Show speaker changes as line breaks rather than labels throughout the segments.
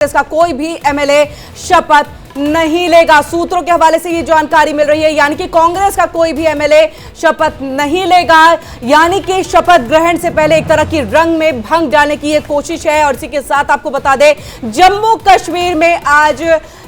इसका कोई भी एमएलए शपथ नहीं लेगा। सूत्रों के हवाले से ये जानकारी मिल रही है, यानी कि कांग्रेस का कोई भी एमएलए शपथ नहीं लेगा, यानी कि शपथ ग्रहण से पहले एक तरह की रंग में भंग डालने की ये कोशिश है। और इसी के साथ आपको बता दें, जम्मू कश्मीर में आज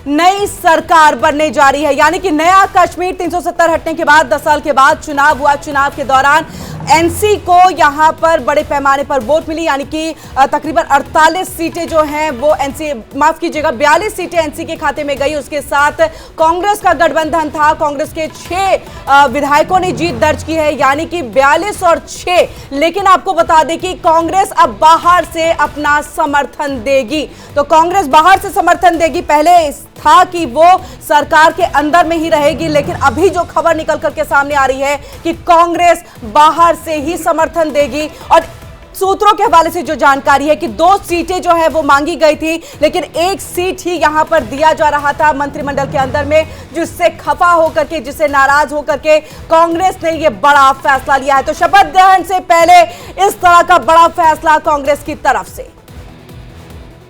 नई सरकार बनने जा रही है, यानी कि नया कश्मीर 370 हटने के बाद 10 साल के बाद चुनाव हुआ। चुनाव के दौरान एनसी को यहां पर बड़े पैमाने पर वोट मिली, यानी कि तकरीबन 48 सीटें जो हैं वो एनसी, माफ कीजिएगा 42 सीटें एनसी के खाते में गई। उसके साथ कांग्रेस का गठबंधन था, कांग्रेस के 6 विधायकों ने जीत दर्ज की है, यानी कि 42 और 6। लेकिन आपको बता दें कि कांग्रेस अब बाहर से अपना समर्थन देगी। तो कांग्रेस बाहर से समर्थन देगी, पहले था कि वो सरकार के अंदर में ही रहेगी, लेकिन अभी जो खबर निकल करके सामने आ रही है कि कांग्रेस बाहर से ही समर्थन देगी। और सूत्रों के हवाले से जो जानकारी है कि 2 सीटें जो है वो मांगी गई थी, लेकिन 1 सीट ही यहां पर दिया जा रहा था मंत्रिमंडल के अंदर में, जिससे खफा होकर के, जिससे नाराज होकर के कांग्रेस ने यह बड़ा फैसला लिया है। तो शपथ ग्रहण से पहले इस तरह का बड़ा फैसला कांग्रेस की तरफ से,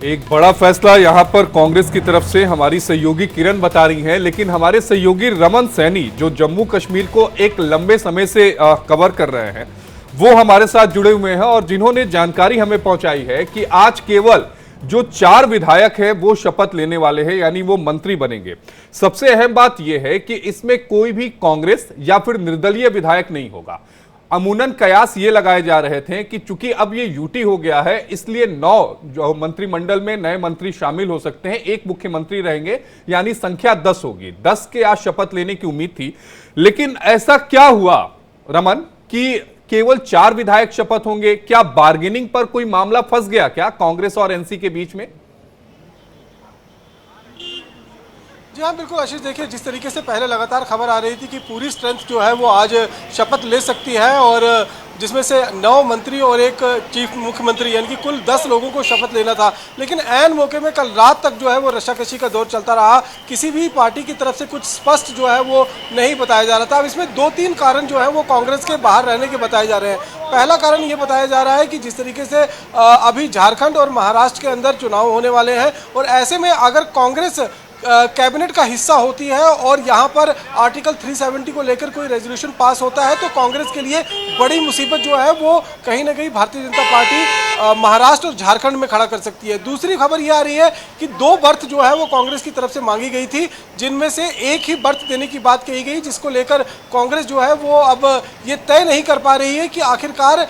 एक बड़ा फैसला यहां पर कांग्रेस की तरफ से हमारी सहयोगी किरण बता रही हैं, लेकिन हमारे सहयोगी रमन सैनी जो जम्मू कश्मीर को एक लंबे समय से कवर कर रहे हैं, वो हमारे साथ जुड़े हुए हैं और जिन्होंने जानकारी हमें पहुंचाई है कि आज केवल जो 4 विधायक हैं वो शपथ लेने वाले हैं, यानी वो मंत्री बनेंगे। सबसे अहम बात यह है कि इसमें कोई भी कांग्रेस या फिर निर्दलीय विधायक नहीं होगा। अमूनन कयास ये लगाए जा रहे थे कि चूंकि अब ये यूटी हो गया है, इसलिए 9 जो मंत्रिमंडल में नए मंत्री शामिल हो सकते हैं, 1 मुख्यमंत्री रहेंगे, यानी संख्या 10 होगी। 10 के आज शपथ लेने की उम्मीद थी, लेकिन ऐसा क्या हुआ रमन कि केवल 4 विधायक शपथ होंगे? क्या बार्गेनिंग पर कोई मामला फंस गया क्या कांग्रेस और एनसी के बीच में?
जी हाँ, बिल्कुल आशीष, देखिए जिस तरीके से पहले लगातार खबर आ रही थी कि पूरी स्ट्रेंथ जो है वो आज शपथ ले सकती है, और जिसमें से 9 मंत्री और 1 चीफ मुख्यमंत्री, यानी कि कुल 10 लोगों को शपथ लेना था। लेकिन ऐन मौके में कल रात तक जो है वो रस्साकशी का दौर चलता रहा। किसी भी पार्टी की तरफ से कुछ स्पष्ट जो है वो नहीं बताया जा रहा था। अब इसमें 2-3 कारण जो है वो कांग्रेस के बाहर रहने के बताए जा रहे हैं। पहला कारण ये बताया जा रहा है कि जिस तरीके से अभी झारखंड और महाराष्ट्र के अंदर चुनाव होने वाले हैं, और ऐसे में अगर कांग्रेस कैबिनेट का हिस्सा होती है और यहाँ पर आर्टिकल 370 को लेकर कोई रेजोल्यूशन पास होता है, तो कांग्रेस के लिए बड़ी मुसीबत जो है वो कहीं ना कहीं भारतीय जनता पार्टी महाराष्ट्र और झारखंड में खड़ा कर सकती है। दूसरी खबर ये आ रही है कि 2 बर्थ जो है वो कांग्रेस की तरफ से मांगी गई थी, जिनमें से 1 ही बर्थ देने की बात कही गई, जिसको लेकर कांग्रेस जो है वो अब ये तय नहीं कर पा रही है कि आखिरकार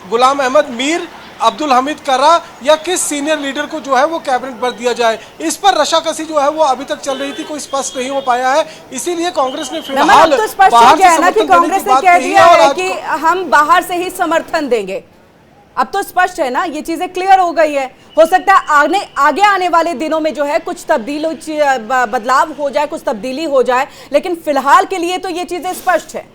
गुलाम अहमद मीर, अब्दुल हमीद कर्रा या किस सीनियर लीडर को जो है वो कैबिनेट बर्थ दिया जाए। इस पर रशाकशी जो है वो अभी तक चल रही थी, कोई स्पष्ट नहीं हो पाया है। इसीलिए कांग्रेस ने फिलहाल
तो स्पष्ट हो गया है ना कि कांग्रेस ने कह दिया है कि हम बाहर से ही समर्थन देंगे। अब तो स्पष्ट है ना, ये चीजें क्लियर हो गई है। हो सकता है आगे आने वाले दिनों में जो है कुछ बदलाव हो जाए, कुछ तब्दीली हो जाए, लेकिन फिलहाल के लिए तो ये चीजें स्पष्ट है।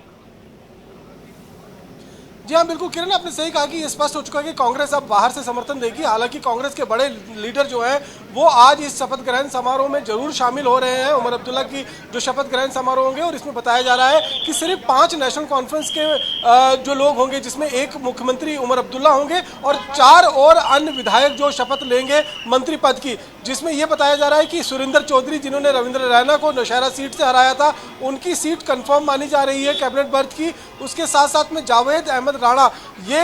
जी हाँ, बिल्कुल किरण, आपने सही कहा कि ये स्पष्ट हो चुका है कि कांग्रेस अब बाहर से समर्थन देगी। हालांकि कांग्रेस के बड़े लीडर जो हैं वो आज इस शपथ ग्रहण समारोह में जरूर शामिल हो रहे हैं। उमर अब्दुल्ला की जो शपथ ग्रहण समारोह होंगे, और इसमें बताया जा रहा है कि सिर्फ 5 नेशनल कॉन्फ्रेंस के जो लोग होंगे, जिसमें 1 मुख्यमंत्री उमर अब्दुल्ला होंगे और 4 और अन्य विधायक जो शपथ लेंगे मंत्री पद की, जिसमें यह बताया जा रहा है कि सुरेंद्र चौधरी, जिन्होंने रविंद्र रैना को नौशहरा सीट से हराया था, उनकी सीट कंफर्म मानी जा रही है कैबिनेट बर्थ की। उसके साथ साथ में जावेद अहमद राणा, ये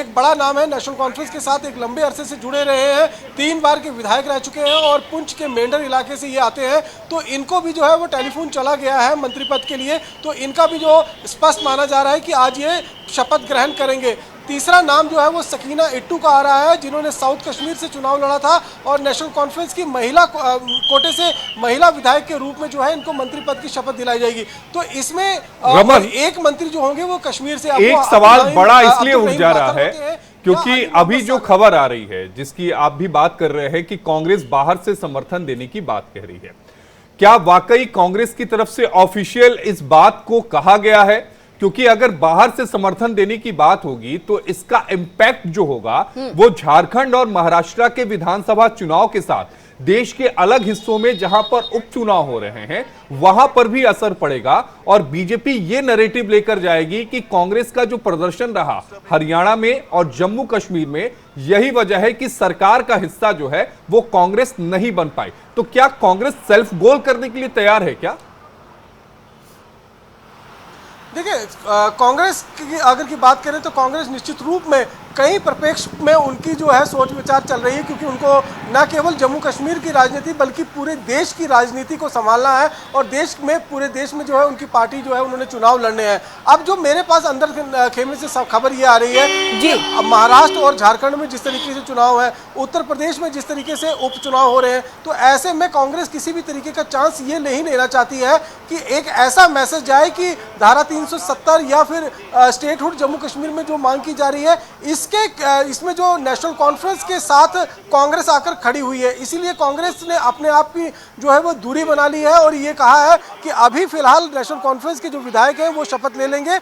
एक बड़ा नाम है, नेशनल कॉन्फ्रेंस के साथ एक लंबे अरसे से जुड़े रहे हैं, 3 बार के विधायक रह चुके हैं और पुंछ के मेंढर इलाके से ये आते हैं, तो इनको भी जो है वो टेलीफोन चला गया है मंत्री पद के लिए। तो इनका भी जो स्पष्ट माना जा रहा है कि आज ये शपथ ग्रहण करेंगे। तीसरा नाम जो है वो सकीना इट्टू का आ रहा है, जिन्होंने साउथ कश्मीर से चुनाव लड़ा था और नेशनल कॉन्फ्रेंस की महिला कोटे से महिला विधायक के रूप में जो है इनको मंत्री पद की शपथ दिलाई जाएगी। तो इसमें 1 मंत्री जो होंगे वो कश्मीर से।
एक सवाल बड़ा इसलिए उठ जा रहा है क्योंकि अभी जो खबर आ रही है, जिसकी आप भी बात कर रहे हैं कि कांग्रेस बाहर से समर्थन देने की बात कह रही है, क्या वाकई कांग्रेस की तरफ से ऑफिशियल इस बात को कहा गया है? क्योंकि अगर बाहर से समर्थन देने की बात होगी तो इसका इंपैक्ट जो होगा वो झारखंड और महाराष्ट्र के विधानसभा चुनाव के साथ देश के अलग हिस्सों में जहां पर उपचुनाव हो रहे हैं वहां पर भी असर पड़ेगा और बीजेपी ये नैरेटिव लेकर जाएगी कि कांग्रेस का जो प्रदर्शन रहा हरियाणा में और जम्मू कश्मीर में, यही वजह है कि सरकार का हिस्सा जो है वो कांग्रेस नहीं बन पाई। तो क्या कांग्रेस सेल्फ गोल करने के लिए तैयार है क्या?
देखिए, कांग्रेस की अगर की बात करें तो कांग्रेस निश्चित रूप में कई परिप्रेक्ष्य में उनकी जो है सोच विचार चल रही है, क्योंकि उनको न केवल जम्मू कश्मीर की राजनीति बल्कि पूरे देश की राजनीति को संभालना है और पूरे देश में जो है उनकी पार्टी जो है उन्होंने चुनाव लड़ने हैं। अब जो मेरे पास अंदर खेमे से खबर ये आ रही है कि महाराष्ट्र और झारखंड में जिस तरीके से चुनाव है, उत्तर प्रदेश में जिस तरीके से उपचुनाव हो रहे हैं, तो ऐसे में कांग्रेस किसी भी तरीके का चांस ये नहीं लेना चाहती है कि एक ऐसा मैसेज जाए कि धारा 370 या फिर स्टेटहुड जम्मू कश्मीर में जो मांग की जा रही है इसमें जो नेशनल कॉन्फ्रेंस के साथ कांग्रेस आकर खड़ी हुई है, इसीलिए कांग्रेस ने अपने आप की जो है वो दूरी बना ली है और ये कहा है कि अभी फिलहाल नेशनल कॉन्फ्रेंस के जो विधायक हैं वो शपथ ले लेंगे।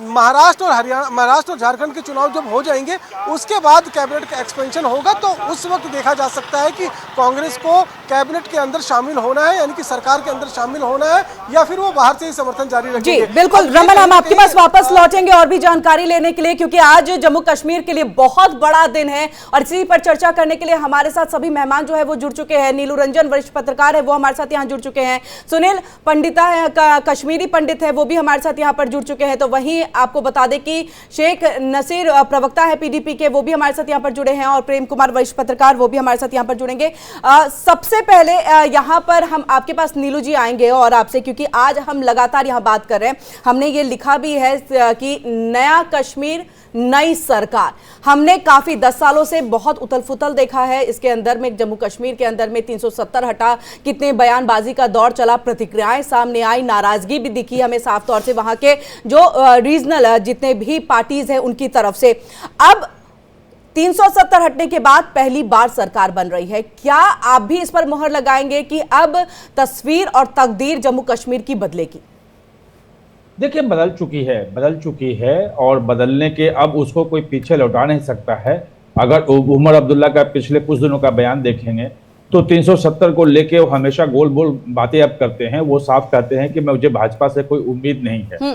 महाराष्ट्र और झारखंड के चुनाव जब हो जाएंगे उसके बाद कैबिनेट का एक्सपेंशन होगा, तो उस वक्त देखा जा सकता है कि कांग्रेस को कैबिनेट के अंदर शामिल होना है, यानी कि सरकार के अंदर शामिल होना है, या फिर वो बाहर से ही समर्थन जारी रखेंगे।
जी बिल्कुल रमन, हम आपके पास वापस लौटेंगे और भी जानकारी लेने के लिए, क्योंकि आज जम्मू कश्मीर के लिए बहुत बड़ा दिन है और इसी पर चर्चा करने के लिए हमारे साथ सभी मेहमान जो है वो जुड़ चुके हैं। नीलू रंजन वरिष्ठ पत्रकार है, वो हमारे साथ यहाँ जुड़ चुके हैं। सुनील पंडिता है, कश्मीरी पंडित है, वो भी हमारे साथ यहाँ पर जुड़ चुके हैं। तो वहीं आपको बता दें कि शेख नसीर प्रवक्ता है पीडीपी के, वो भी हमारे साथ यहाँ पर जुड़े हैं और प्रेम कुमार वरिष्ठ पत्रकार वो भी हमारे साथ यहाँ पर जुड़ेंगे। सबसे पहले यहाँ पर हम आपके पास नीलू जी आएंगे और आपसे, क्योंकि आज हम लगातार यहाँ बात कर रहे हैं, हमने ये लिखा भी है कि नया कश्मीर नई सरकार। हमने काफी 10 सालों से बहुत उथल फुथल देखा है इसके अंदर में, जम्मू कश्मीर के अंदर में 370 हटा, कितने बयानबाजी का दौर चला, प्रतिक्रियाएं सामने आई, नाराजगी भी दिखी हमें साफ तौर से वहां के जो रीजनल जितने भी पार्टीज हैं उनकी तरफ से। अब 370 हटने के बाद पहली बार सरकार बन रही है, क्या आप भी इस पर मोहर लगाएंगे कि अब तस्वीर और तकदीर जम्मू कश्मीर की बदलेगी?
देखिए, बदल चुकी है और बदलने के अब उसको कोई पीछे लौटा नहीं सकता है। अगर उमर अब्दुल्ला का पिछले कुछ दिनों का बयान देखेंगे तो 370 को लेके वो हमेशा गोल बोल बातें अब करते हैं। वो साफ कहते हैं कि मुझे भाजपा से कोई उम्मीद नहीं है।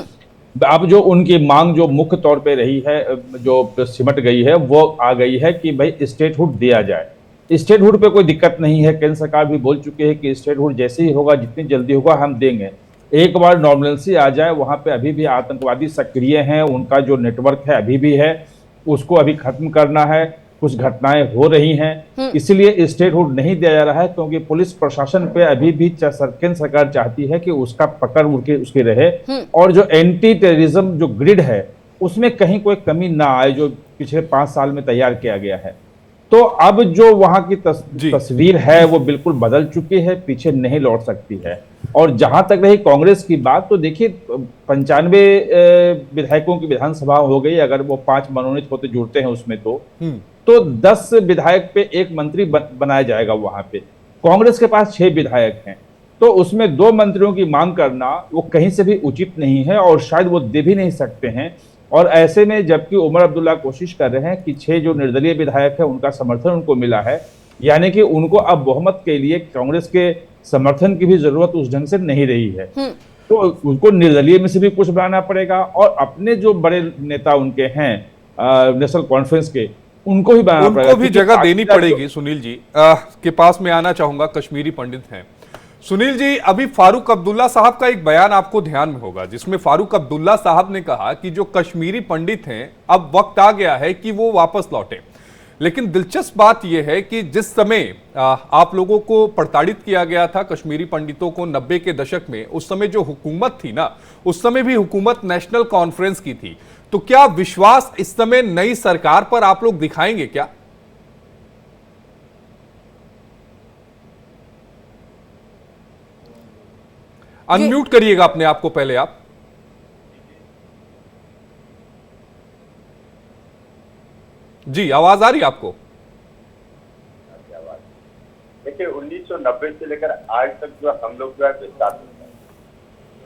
अब जो उनकी मांग जो मुख्य तौर पे रही है, जो सिमट गई है, वो आ गई है कि भाई स्टेटहुड दिया जाए। स्टेटहुड पे कोई दिक्कत नहीं है, केंद्र सरकार भी बोल चुकी है कि स्टेटहुड जैसे ही होगा, जितनी जल्दी होगा हम देंगे। एक बार नॉर्मलेंसी आ जाए, वहां पे अभी भी आतंकवादी सक्रिय हैं, उनका जो नेटवर्क है अभी भी है, उसको अभी खत्म करना है। कुछ घटनाएं हो रही हैं, इसलिए स्टेटहुड नहीं दिया जा रहा है, क्योंकि पुलिस प्रशासन पे अभी भी केंद्र सरकार चाहती है कि उसका पकड़ उसकी रहे और जो एंटी टेररिज्म जो ग्रिड है उसमें कहीं कोई कमी ना आए, जो पिछले 5 साल में तैयार किया गया है। तो अब जो वहां की तस्वीर है वो बिल्कुल बदल चुकी है, पीछे नहीं लौट सकती है। और जहां तक रही कांग्रेस की बात, तो देखिए 95 विधायकों की विधानसभा हो गई, अगर वो 5 मनोनीत होते जुड़ते हैं उसमें तो 10 विधायक पे 1 मंत्री बनाया जाएगा। वहां पे कांग्रेस के पास 6 विधायक हैं, तो उसमें 2 मंत्रियों की मांग करना वो कहीं से भी उचित नहीं है और शायद वो दे भी नहीं सकते हैं। और ऐसे में जबकि उमर अब्दुल्ला कोशिश कर रहे हैं कि 6 जो निर्दलीय विधायक है उनका समर्थन उनको मिला है, यानी कि उनको अब बहुमत के लिए कांग्रेस के समर्थन की भी जरूरत उस ढंग से नहीं रही है। तो उनको निर्दलीय में से भी कुछ बनाना पड़ेगा और अपने जो बड़े नेता उनके हैं नेशनल कॉन्फ्रेंस के, उनको भी बनाना पड़ेगा,
उनको भी जगह देनी पड़ेगी। सुनील जी के पास में आना चाहूंगा, कश्मीरी पंडित हैं। सुनील जी, अभी फारूक अब्दुल्ला साहब का एक बयान आपको ध्यान में होगा, जिसमें फारूक अब्दुल्ला साहब ने कहा कि जो कश्मीरी पंडित हैं अब वक्त आ गया है कि वो वापस लौटे। लेकिन दिलचस्प बात यह है कि जिस समय आप लोगों को प्रताड़ित किया गया था कश्मीरी पंडितों को 90 के दशक में, उस समय जो हुकूमत थी ना, उस समय भी हुकूमत नेशनल कॉन्फ्रेंस की थी। तो क्या विश्वास इस समय नई सरकार पर आप लोग दिखाएंगे क्या? अनम्यूट करिएगा अपने आप को पहले आप। जी, आवाज आ रही है आपको?
देखिए, 1990 से लेकर आज तक जो हम लोग जो है विस्तार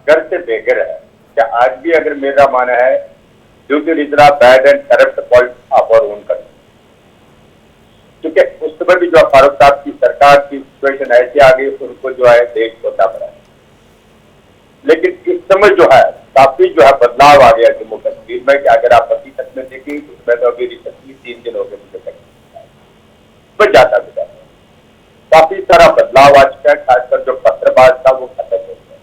घर से बेघर है। क्या आज भी अगर मेरा मानना है ड्यू टू रिजरा bad and corrupt politics of our own country, क्योंकि उस समय भी जो फारूक साहब की सरकार सरकार की सिचुएशन ऐसी आ गई, उनको जो है देश छोटा पड़ा। लेकिन इस समय जो है काफी जो है बदलाव आ गया जम्मू कश्मीर में, कि अगर आप हकीकत में देखेंगे उसमें तो अभी रिसेंटली 3 दिन हो गए मुझे तक जाता भी जाता काफी सारा बदलाव आ चुका है। खासकर जो पत्रबाज था वो खत्म हो गया।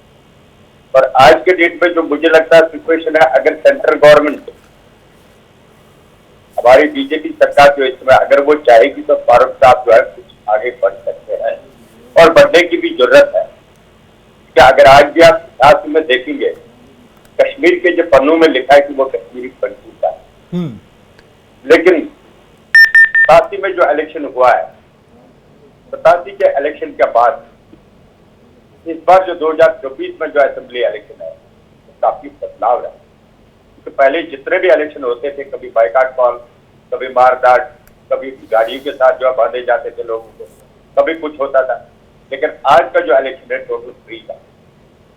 और आज के डेट में जो मुझे लगता है सिचुएशन है, अगर सेंट्रल गवर्नमेंट हमारी बीजेपी सरकार जो इस समय अगर वो चाहेगी तो फारूक साहब जो है कुछ आगे बढ़ सकते हैं और बढ़ने की भी जरूरत है। क्या अगर आज भी आप इतिहास में देखेंगे, कश्मीर के जो पन्नों में लिखा है कि वो कश्मीरी पंछी का है, लेकिन 87 में जो इलेक्शन हुआ है, 87 के इलेक्शन के बाद इस बार जो 2024 में जो असेंबली इलेक्शन है तो काफी बदलाव रहा। तो पहले जितने भी इलेक्शन होते थे, कभी बाइकाट कॉल, कभी मारदाट, कभी गाड़ियों के साथ जो बांधे जाते थे लोगों को, कभी कुछ होता था। लेकिन आज का जो इलेक्शन है टोटल फ्री था,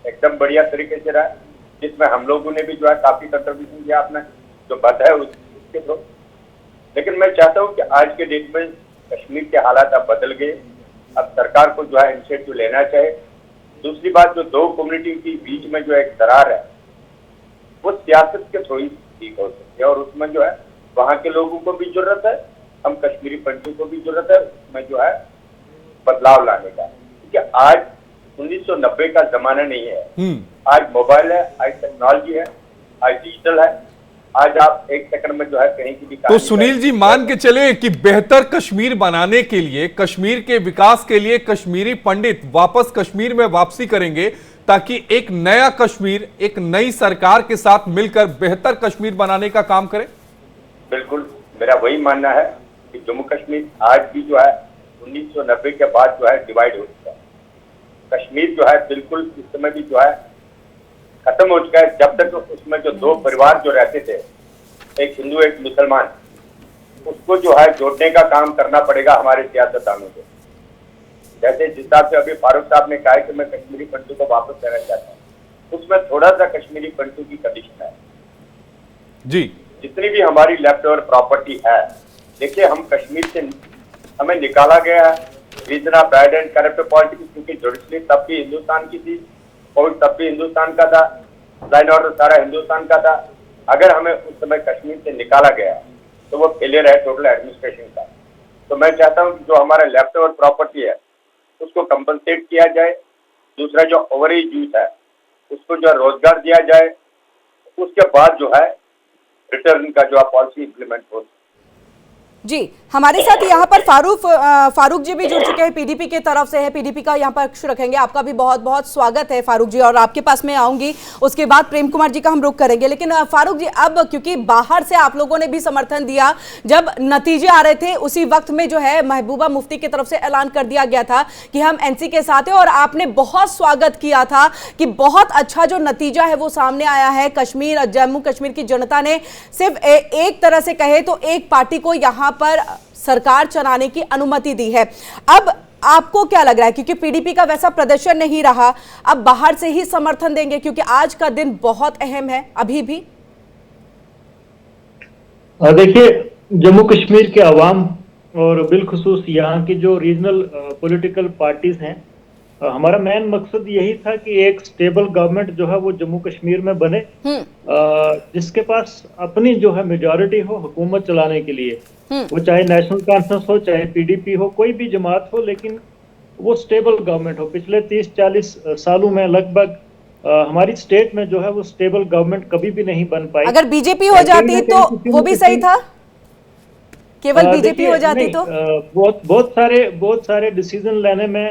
एकदम बढ़िया तरीके से रहा, जिसमें हम लोगों ने भी जो है काफी कंट्रीब्यूशन किया अपना जो बद है उसके थ्रू। लेकिन मैं चाहता हूँ कि आज के डेट में कश्मीर के हालात अब बदल गए। अब सरकार को जो है इनिशिएटिव लेना चाहिए। दूसरी बात, जो दो कम्युनिटी के बीच में जो एक दरार है वो सियासत के थ्रू ही ठीक हो सकती है, और उसमें जो है वहाँ के लोगों को भी जरूरत है, हम कश्मीरी पंडितों को भी जरूरत है उसमें जो है बदलाव लाने का। क्योंकि आज 1990 का जमाना नहीं है। आज मोबाइल है, आज टेक्नोलॉजी है, आज डिजिटल है। आज आप एक सेकंड में जो है कहीं की भी।
तो सुनील जी, मान के चले कि बेहतर कश्मीर बनाने के लिए, कश्मीर के विकास के लिए कश्मीरी पंडित वापस कश्मीर में वापसी करेंगे ताकि एक नया कश्मीर एक नई सरकार के साथ मिलकर बेहतर कश्मीर बनाने का काम करें।
बिल्कुल, मेरा वही मानना है कि जम्मू कश्मीर आज भी जो है 1990 के बाद जो है डिवाइड हो चुका है। कश्मीर जो है बिल्कुल इस समय भी जो है खत्म हो चुका है। जब तक उसमें जो दो परिवार जो रहते थे, एक हिंदू एक मुसलमान, उसको जो है जोड़ने का काम करना पड़ेगा हमारे सियासतदानों को। जैसे जिस हिसाब से अभी फारूक साहब ने कहा कि मैं कश्मीरी पंडितों को वापस लेना चाहता हूँ, उसमें थोड़ा सा कश्मीरी पंडितों की कंडीशन है
जी।
जितनी भी हमारी लेफ्ट ओवर प्रॉपर्टी है, देखिए हम कश्मीर से हमें निकाला गया reason of bad and corrupt politics, क्योंकि जुडिशरी तब भी हिंदुस्तान की थी और तब भी हिंदुस्तान का था, लाइन ऑर्डर सारा हिंदुस्तान का था। अगर हमें उस समय कश्मीर से निकाला गया तो वो फेलियर है टोटल एडमिनिस्ट्रेशन का। तो मैं चाहता हूँ कि जो हमारा लेफ्ट ओवर प्रॉपर्टी है उसको कंपनसेट किया जाए। दूसरा, जो ओवरेज यूथ है उसको जो रोजगार दिया जाए, उसके बाद जो है रिटर्न का जो पॉलिसी इंप्लीमेंट हो।
जी, हमारे साथ यहाँ पर फारूक जी भी जुड़ चुके हैं, पीडीपी के तरफ से है, पीडीपी का यहाँ पर पक्ष रखेंगे। आपका भी बहुत बहुत स्वागत है फारूक जी, और आपके पास मैं आऊंगी, उसके बाद प्रेम कुमार जी का हम रुख करेंगे। लेकिन फारूक जी, अब क्योंकि बाहर से आप लोगों ने भी समर्थन दिया, जब नतीजे आ रहे थे उसी वक्त में जो है महबूबा मुफ्ती की तरफ से ऐलान कर दिया गया था कि हम एनसी के साथ हैं, और आपने बहुत स्वागत किया था कि बहुत अच्छा जो नतीजा है वो सामने आया है। कश्मीर, जम्मू कश्मीर की जनता ने सिर्फ एक तरह से कहे तो एक पार्टी को यहाँ पर सरकार चलाने की अनुमति दी है। अब आपको क्या लग रहा है, क्योंकि पीडीपी का वैसा प्रदर्शन नहीं रहा, अब बाहर से ही समर्थन देंगे क्योंकि आज का दिन बहुत अहम है अभी भी?
देखिए, जम्मू कश्मीर के अवाम और बिलखुसूस यहाँ की जो रीजनल पॉलिटिकल पार्टीज हैं, हमारा मेन मकसद यही था कि एक स्टेबल गवर्नमेंट जो है वो जम्मू कश्मीर में बने, जिसके पास अपनी जो है मेजॉरिटी हो हुकूमत चलाने के लिए। वो चाहे नेशनल कॉन्फ्रेंस हो, चाहे पीडीपी हो, कोई भी जमात हो, लेकिन वो स्टेबल गवर्नमेंट हो। पिछले 30-40 सालों में लगभग हमारी स्टेट में जो है वो स्टेबल गवर्नमेंट कभी भी नहीं बन पाई।
अगर बीजेपी हो जाती तो वो भी सही था, केवल बीजेपी हो जाती तो
बहुत सारे डिसीजन लेने में